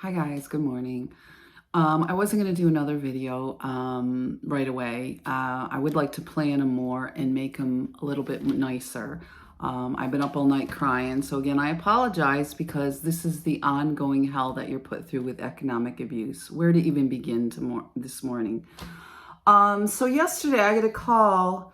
Hi guys, good morning. I wasn't going to do another video right away. I would like to plan them more and make them a little bit nicer. I've been up all night crying. So again, I apologize because this is the ongoing hell that you're put through with economic abuse. Where to even begin this morning? So yesterday I get a call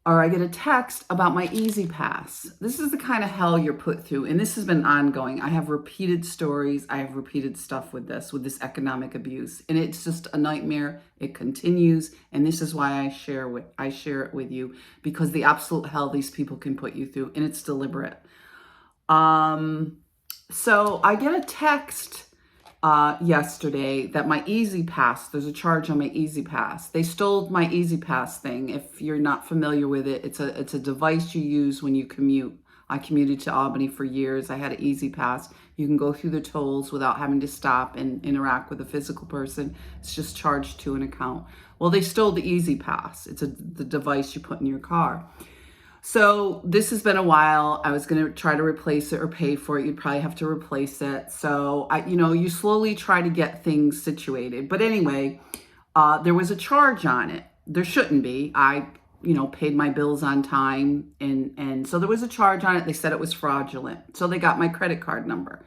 or I get a text about my Easy Pass. This is the kind of hell you're put through, and this has been ongoing. I have repeated stories. I have repeated stuff with this economic abuse, and it's just a nightmare. It continues, and this is why I share it with you, because the absolute hell these people can put you through, and it's deliberate. So I get a text yesterday that my Easy Pass, there's a charge on my Easy Pass. They stole my Easy Pass thing. If you're not familiar with it, it's a device you use when you commute. I commuted to Albany for years. I had an Easy Pass. You can go through the tolls without having to stop and interact with a physical person. It's just charged to an account. Well, they stole the Easy Pass. It's the device you put in your car. So this has been a while. I was going to try to replace it or pay for it. You'd probably have to replace it. So you slowly try to get things situated. But anyway, there was a charge on it. There shouldn't be. I paid my bills on time. And so there was a charge on it. They said it was fraudulent. So they got my credit card number.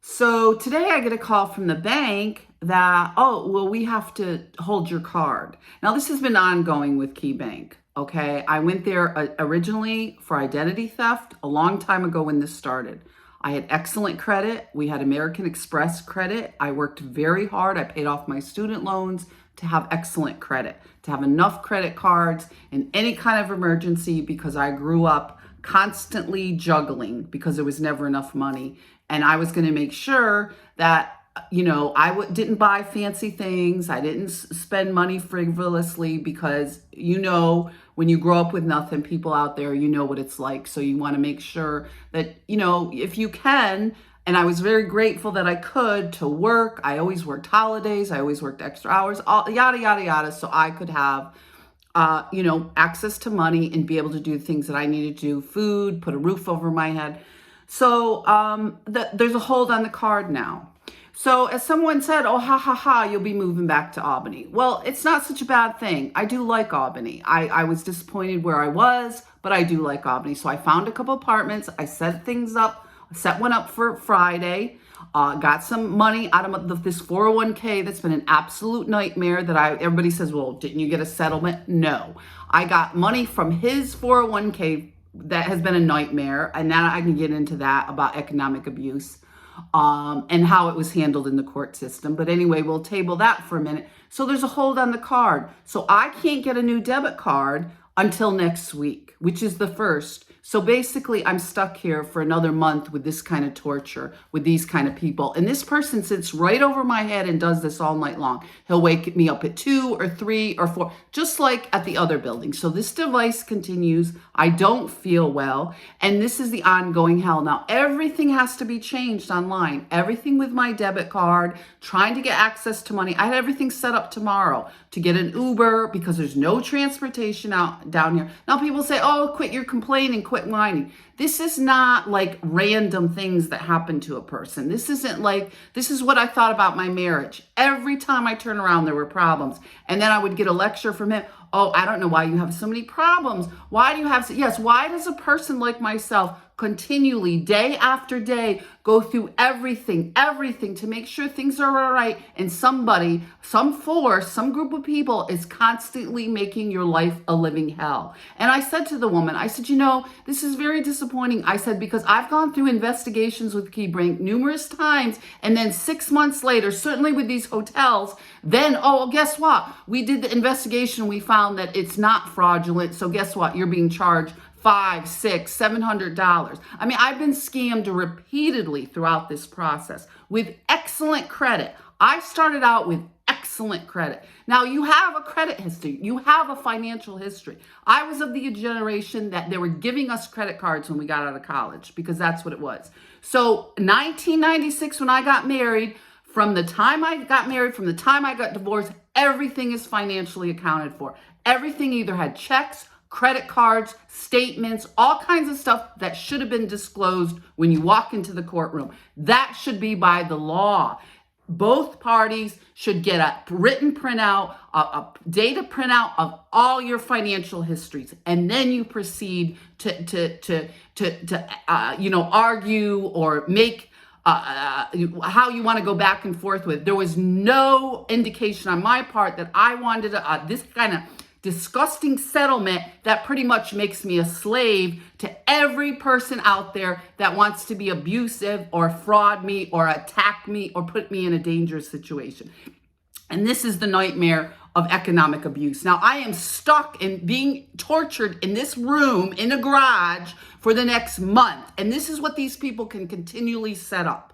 So today I get a call from the bank that, oh, well, we have to hold your card. Now, this has been ongoing with Key Bank. Okay, I went there originally for identity theft a long time ago when this started. I had excellent credit. We had American Express credit. I worked very hard. I paid off my student loans to have excellent credit, to have enough credit cards in any kind of emergency, because I grew up constantly juggling because there was never enough money. And I was going to make sure that I didn't buy fancy things. I didn't spend money frivolously because, when you grow up with nothing, people out there, what it's like. So you want to make sure that, if you can, and I was very grateful that I could to work. I always worked holidays. I always worked extra hours, all, yada, yada, yada. So I could have, access to money and be able to do things that I needed to do, food, put a roof over my head. So there's a hold on the card now. So as someone said, oh, ha, ha, ha, you'll be moving back to Albany. Well, it's not such a bad thing. I do like Albany. I was disappointed where I was, but I do like Albany. So I found a couple apartments. I set things up, set one up for Friday, got some money out of this 401k that's been an absolute nightmare that everybody says, well, didn't you get a settlement? No. I got money from his 401k that has been a nightmare. And now I can get into that about economic abuse. And how it was handled in the court system. But anyway, we'll table that for a minute. So there's a hold on the card. So I can't get a new debit card until next week, which is the 1st. So basically, I'm stuck here for another month with this kind of torture, with these kind of people. And this person sits right over my head and does this all night long. He'll wake me up at 2 or 3 or 4, just like at the other building. So this device continues. I don't feel well. And this is the ongoing hell. Now, everything has to be changed online. Everything with my debit card, trying to get access to money. I had everything set up tomorrow to get an Uber because there's no transportation down here. Now, people say, oh, quit your complaining, quit whining. This is not like random things that happen to a person. This is what I thought about my marriage. Every time I turn around, there were problems. And then I would get a lecture from him. Oh, I don't know why you have so many problems. Why does a person like myself continually, day after day, go through everything to make sure things are all right, and somebody, some force, some group of people is constantly making your life a living hell? And I said to the woman, I said, this is very disappointing. I said, because I've gone through investigations with Key Bank numerous times, and then 6 months later, certainly with these hotels, then, oh, guess what? We did the investigation. We found that it's not fraudulent. So guess what? You're being charged $500, $600, $700. I mean, I've been scammed repeatedly throughout this process with excellent credit. I started out with excellent credit. Now, you have a credit history. You have a financial history. I was of the generation that they were giving us credit cards when we got out of college, because that's what it was. So 1996, when I got married, from the time I got married, from the time I got divorced, everything is financially accounted for. Everything either had checks, credit cards, statements, all kinds of stuff that should have been disclosed when you walk into the courtroom. That should be by the law. Both parties should get a written printout, a data printout of all your financial histories, and then you proceed to argue or make how you want to go back and forth with. There was no indication on my part that I wanted this kind of disgusting settlement that pretty much makes me a slave to every person out there that wants to be abusive or fraud me or attack me or put me in a dangerous situation. And this is the nightmare of economic abuse. Now, I am stuck in being tortured in this room in a garage for the next month. And this is what these people can continually set up.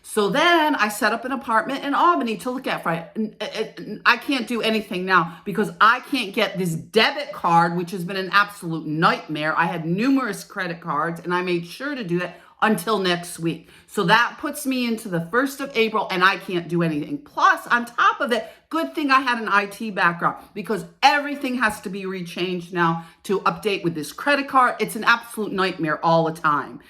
So then I set up an apartment in Albany to look at. I can't do anything now because I can't get this debit card, which has been an absolute nightmare. I had numerous credit cards and I made sure to do that until next week. So that puts me into the 1st of April and I can't do anything. Plus, on top of it, good thing I had an IT background because everything has to be rechanged now to update with this credit card. It's an absolute nightmare all the time.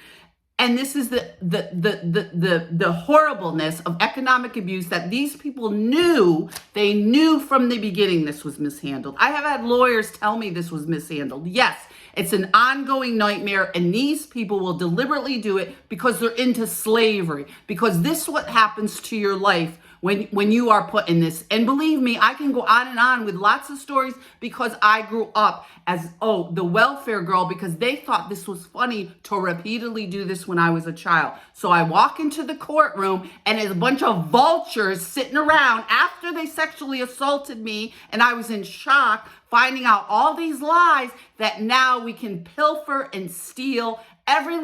And this is the horribleness of economic abuse that these people knew. They knew from the beginning this was mishandled. I have had lawyers tell me this was mishandled. Yes, it's an ongoing nightmare, and these people will deliberately do it because they're into slavery, because this is what happens to your life when you are put in this. And believe me, I can go on and on with lots of stories because I grew up as, the welfare girl, because they thought this was funny to repeatedly do this when I was a child. So I walk into the courtroom and there's a bunch of vultures sitting around after they sexually assaulted me, and I was in shock finding out all these lies that now we can pilfer and steal every